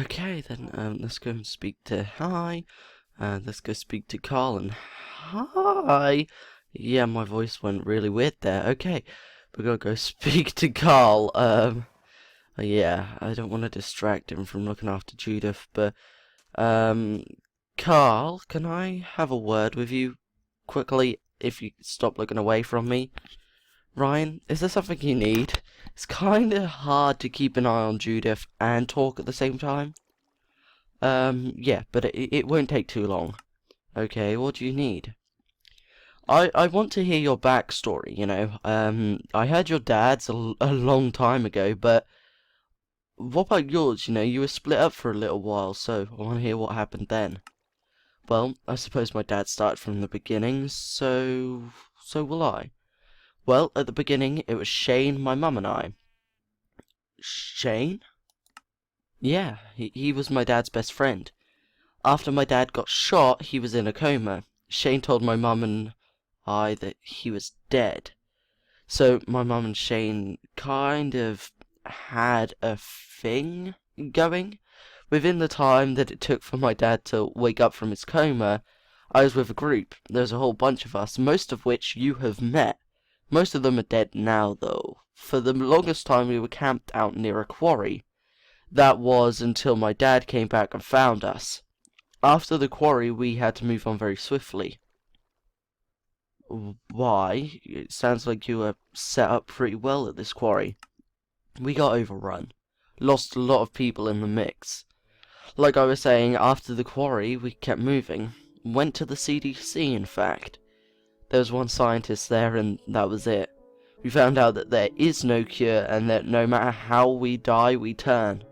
Okay, then let's go and speak to Hi. Let's go speak to Carl and Hi. Yeah, my voice went really weird there. Okay, we're gonna go speak to Carl. Yeah, I don't want to distract him from looking after Judith, but um, Carl, can I have a word with you quickly? If you stop looking away from me. Ryan, is there something you need? It's kinda hard to keep an eye on Judith and talk at the same time. Yeah, but it won't take too long. Okay, what do you need? I want to hear your backstory, you know. I heard your dad's a long time ago, but what about yours? You know, you were split up for a little while, so I want to hear what happened then. Well, I suppose my dad started from the beginning, so will I. Well, at the beginning, it was Shane, my mum, and I. Shane? Yeah, he was my dad's best friend. After my dad got shot, he was in a coma. Shane told my mum and I that he was dead. So my mum and Shane kind of had a thing going. Within the time that it took for my dad to wake up from his coma, I was with a group. There's a whole bunch of us, most of which you have met. Most of them are dead now, though. For the longest time we were camped out near a quarry. That was until my dad came back and found us. After the quarry, we had to move on very swiftly. Why? It sounds like you were set up pretty well at this quarry. We got overrun. Lost a lot of people in the mix. Like I was saying, after the quarry, we kept moving. Went to the CDC, in fact. There was one scientist there, and that was it. We found out that there is no cure, and that no matter how we die, we turn.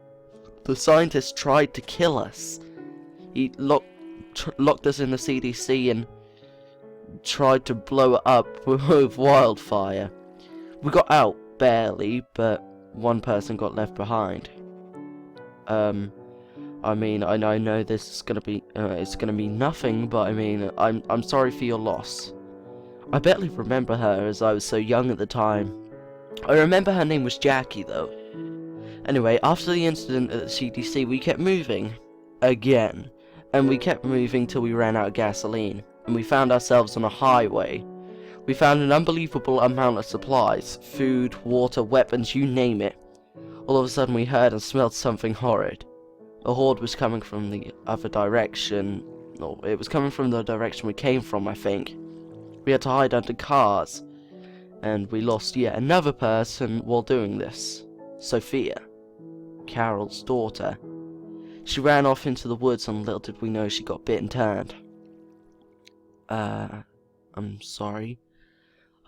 The scientist tried to kill us. He locked us in the CDC and tried to blow it up with wildfire. We got out, barely, but one person got left behind. I mean, I know this is gonna be, it's gonna mean nothing, but I mean, I'm sorry for your loss. I barely remember her as I was so young at the time. I remember her name was Jackie, though. Anyway, after the incident at the CDC, we kept moving. Again. And we kept moving till we ran out of gasoline. And we found ourselves on a highway. We found an unbelievable amount of supplies. Food, water, weapons, you name it. All of a sudden we heard and smelled something horrid. A horde was coming from the other direction. Or it was coming from the direction we came from, I think. We had to hide under cars. And we lost yet another person while doing this. Sophia. Carol's daughter. She ran off into the woods and little did we know she got bit and turned. I'm sorry.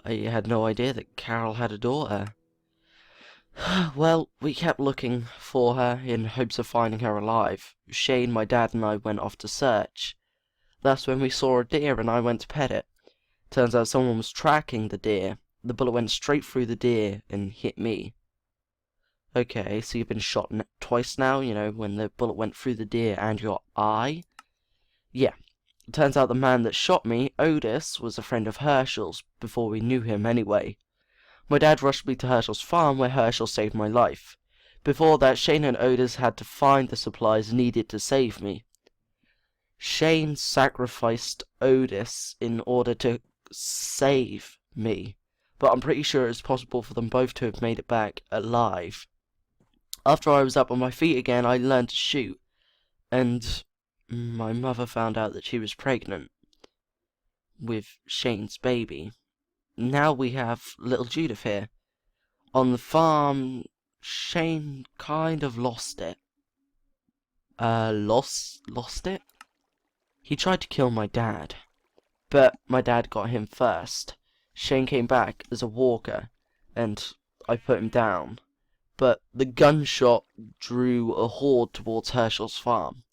I had no idea that Carol had a daughter. Well, we kept looking for her in hopes of finding her alive. Shane, my dad, and I went off to search. That's when we saw a deer and I went to pet it. Turns out someone was tracking the deer. The bullet went straight through the deer and hit me. Okay, so you've been shot twice now, you know, when the bullet went through the deer and your eye? Yeah. It turns out the man that shot me, Otis, was a friend of Herschel's, before we knew him anyway. My dad rushed me to Herschel's farm, where Herschel saved my life. Before that, Shane and Otis had to find the supplies needed to save me. Shane sacrificed Otis in order to save me, but I'm pretty sure it's possible for them both to have made it back alive. After I was up on my feet again, I learned to shoot, and my mother found out that she was pregnant with Shane's baby. Now we have little Judith here. On the farm, Shane kind of lost it. Lost it? He tried to kill my dad, but my dad got him first. Shane came back as a walker, and I put him down. But the gunshot drew a horde towards Herschel's farm,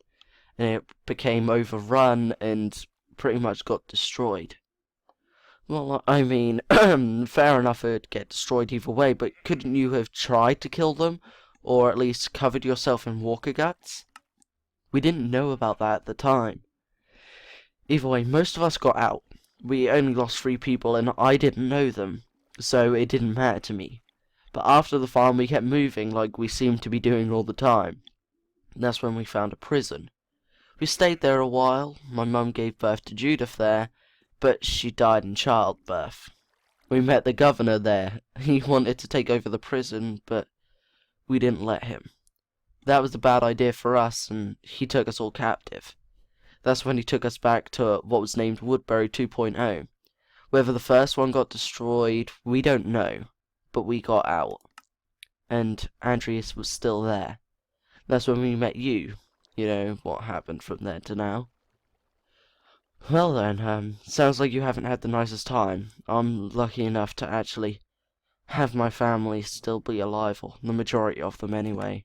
and it became overrun and pretty much got destroyed. Well, I mean, fair enough it'd get destroyed either way, but couldn't you have tried to kill them? Or at least covered yourself in walker guts? We didn't know about that at the time. Either way, most of us got out. We only lost 3 people, and I didn't know them, so it didn't matter to me. But after the farm we kept moving like we seemed to be doing all the time. That's when we found a prison. We stayed there a while. My mum gave birth to Judith there, but she died in childbirth. We met the governor there. He wanted to take over the prison, but we didn't let him. That was a bad idea for us, and he took us all captive. That's when he took us back to what was named Woodbury 2.0. Whether the first one got destroyed, we don't know, but we got out. And Andreas was still there. That's when we met you. You know what happened from there to now. Well then, sounds like you haven't had the nicest time. I'm lucky enough to actually have my family still be alive, or the majority of them anyway.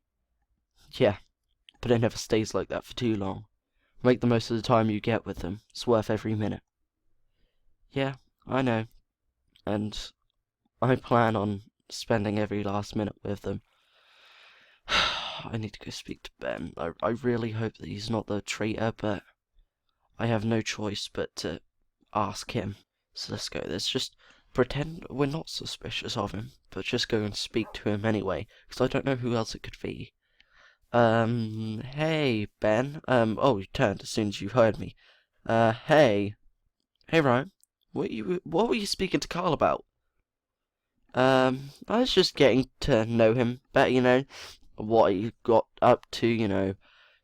Yeah, but it never stays like that for too long. Make the most of the time you get with them. It's worth every minute. Yeah, I know. And I plan on spending every last minute with them. I need to go speak to Ben. I really hope that he's not the traitor, but I have no choice but to ask him. So let's go. Let's just pretend we're not suspicious of him, but just go and speak to him anyway, because I don't know who else it could be. Hey, Ben. Oh, you turned as soon as you heard me. Hey. Hey, Ryan. What were you speaking to Carl about? I was just getting to know him better, you know, what he got up to, you know,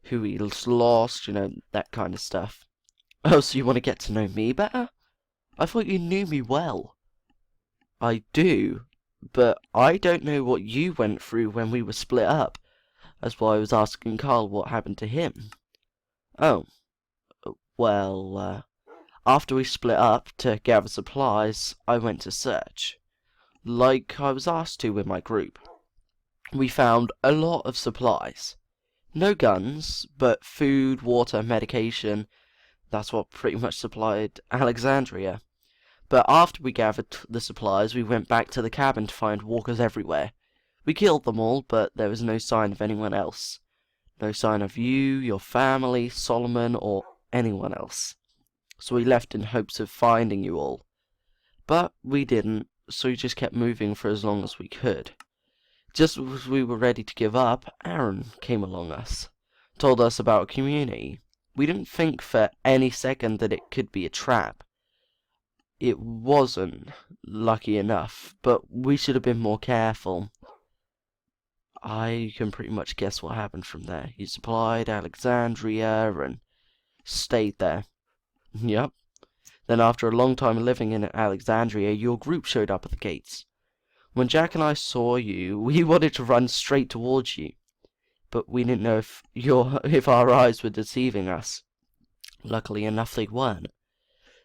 who he's lost, you know, that kind of stuff. Oh, so you want to get to know me better? I thought you knew me well. I do, but I don't know what you went through when we were split up. That's why I was asking Carl what happened to him. Oh, well, after we split up to gather supplies, I went to search, like I was asked to with my group. We found a lot of supplies. No guns, but food, water, medication. That's what pretty much supplied Alexandria. But after we gathered the supplies, we went back to the cabin to find walkers everywhere. We killed them all, but there was no sign of anyone else. No sign of you, your family, Solomon, or anyone else. So we left in hopes of finding you all. But we didn't, so we just kept moving for as long as we could. Just as we were ready to give up, Aaron came along us. Told us about a community. We didn't think for any second that it could be a trap. It wasn't, lucky enough, but we should have been more careful. I can pretty much guess what happened from there. You supplied Alexandria and stayed there. Yep. Then after a long time living in Alexandria, your group showed up at the gates. When Jack and I saw you, we wanted to run straight towards you. But we didn't know if our eyes were deceiving us. Luckily enough, they weren't.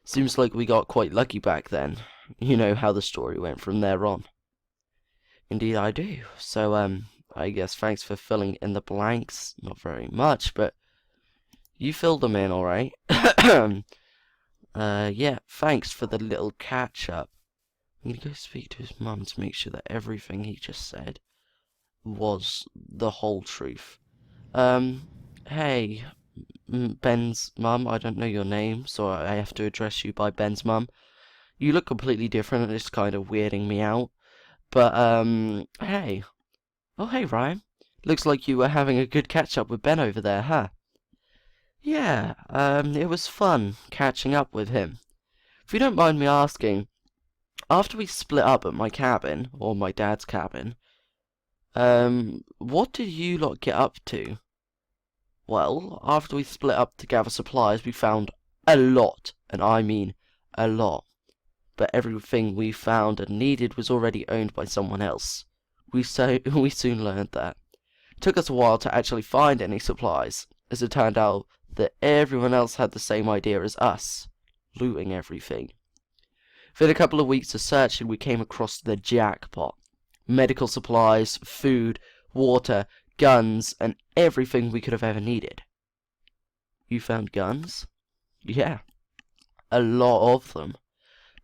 Seems like we got quite lucky back then. You know how the story went from there on. Indeed I do. So, I guess thanks for filling in the blanks. Not very much, but you filled them in alright. Yeah, thanks for the little catch-up. I'm gonna go speak to his mum to make sure that everything he just said was the whole truth. Hey, Ben's mum, I don't know your name, so I have to address you by Ben's mum. You look completely different and it's kind of weirding me out. But, hey. Oh, hey, Ryan. Looks like you were having a good catch-up with Ben over there, huh? Yeah, it was fun catching up with him. If you don't mind me asking, after we split up at my cabin, or my dad's cabin, what did you lot get up to? Well, after we split up to gather supplies, we found a lot, and I mean a lot. But everything we found and needed was already owned by someone else. We soon learned that. It took us a while to actually find any supplies, as it turned out that everyone else had the same idea as us, looting everything. Within a couple of weeks of searching, we came across the jackpot. Medical supplies, food, water, guns, and everything we could have ever needed. You found guns? Yeah, a lot of them.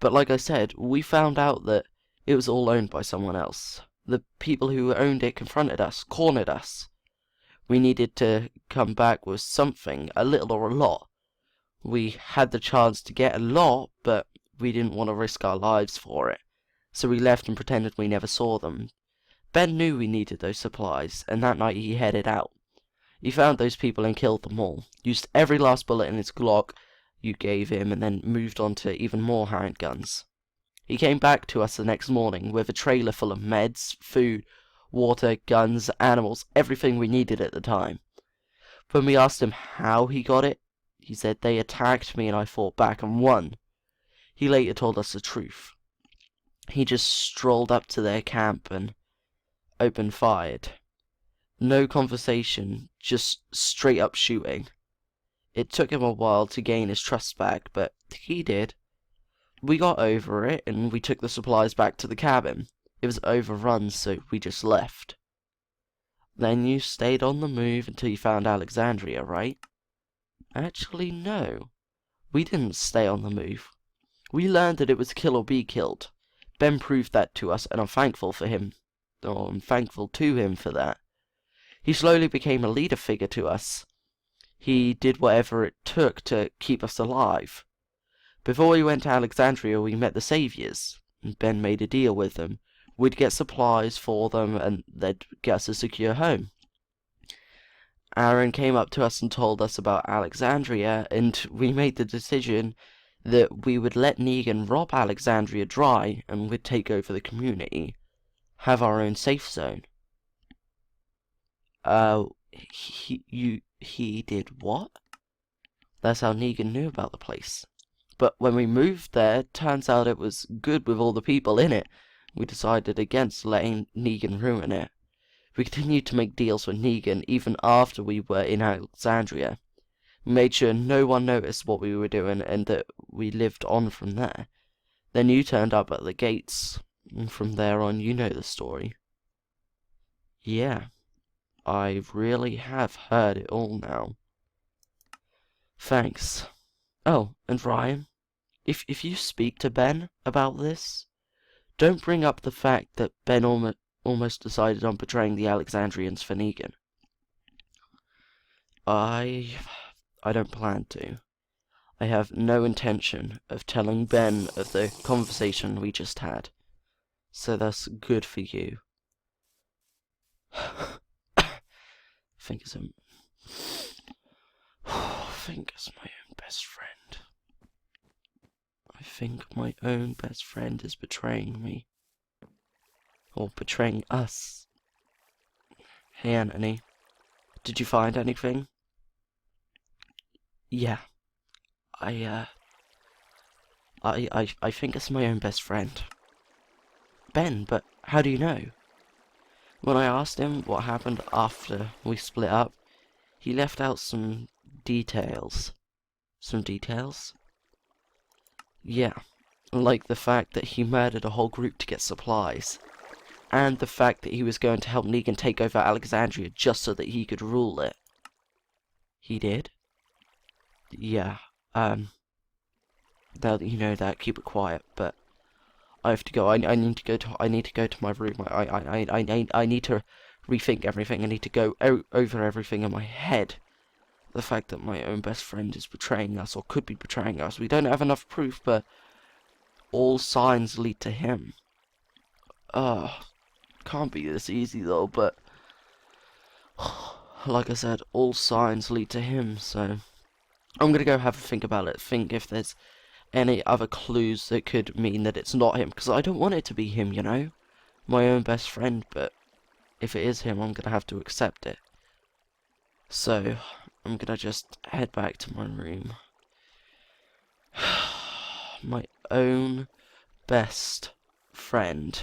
But like I said, we found out that it was all owned by someone else. The people who owned it confronted us, cornered us. We needed to come back with something, a little or a lot. We had the chance to get a lot, but we didn't want to risk our lives for it. So we left and pretended we never saw them. Ben knew we needed those supplies, and that night he headed out. He found those people and killed them all. Used every last bullet in his Glock you gave him, and then moved on to even more handguns. He came back to us the next morning with a trailer full of meds, food, water, guns, animals, everything we needed at the time. When we asked him how he got it, he said they attacked me and I fought back and won. He later told us the truth. He just strolled up to their camp and opened fired. No conversation, just straight up shooting. It took him a while to gain his trust back, but he did. We got over it, and we took the supplies back to the cabin. It was overrun, so we just left. Then you stayed on the move until you found Alexandria, right? Actually, no. We didn't stay on the move. We learned that it was kill or be killed. Ben proved that to us, and I'm thankful for him. Or I'm thankful to him for that. He slowly became a leader figure to us. He did whatever it took to keep us alive. Before we went to Alexandria, we met the Saviors. Ben made a deal with them. We'd get supplies for them, and they'd get us a secure home. Aaron came up to us and told us about Alexandria, and we made the decision that we would let Negan rob Alexandria dry, and we'd take over the community. Have our own safe zone. He did what? That's how Negan knew about the place. But when we moved there, turns out it was good with all the people in it. We decided against letting Negan ruin it. We continued to make deals with Negan even after we were in Alexandria. We made sure no one noticed what we were doing and that we lived on from there. Then you turned up at the gates, and from there on you know the story. Yeah, I really have heard it all now. Thanks. Oh, and Ryan, if you speak to Ben about this, don't bring up the fact that Ben almost decided on betraying the Alexandrians for Negan. I don't plan to. I have no intention of telling Ben of the conversation we just had. So that's good for you. think it's my own best friend. I think my own best friend is betraying me. Or betraying us. Hey Anthony, did you find anything? Yeah. I think it's my own best friend. Ben, but how do you know? When I asked him what happened after we split up, he left out some details. Some details? Yeah, like the fact that he murdered a whole group to get supplies. And the fact that he was going to help Negan take over Alexandria just so that he could rule it. He did? Yeah, now that you know that, keep it quiet, but I have to go. I need to go to my room. I need to rethink everything. I need to go over everything in my head. The fact that my own best friend is betraying us, or could be betraying us. We don't have enough proof, but all signs lead to him. Can't be this easy though, but like I said, all signs lead to him, so I'm gonna go have a think about it, think if there's any other clues that could mean that it's not him, because I don't want it to be him, you know? My own best friend, but if it is him, I'm gonna have to accept it. So, I'm gonna just head back to my room. My own best friend.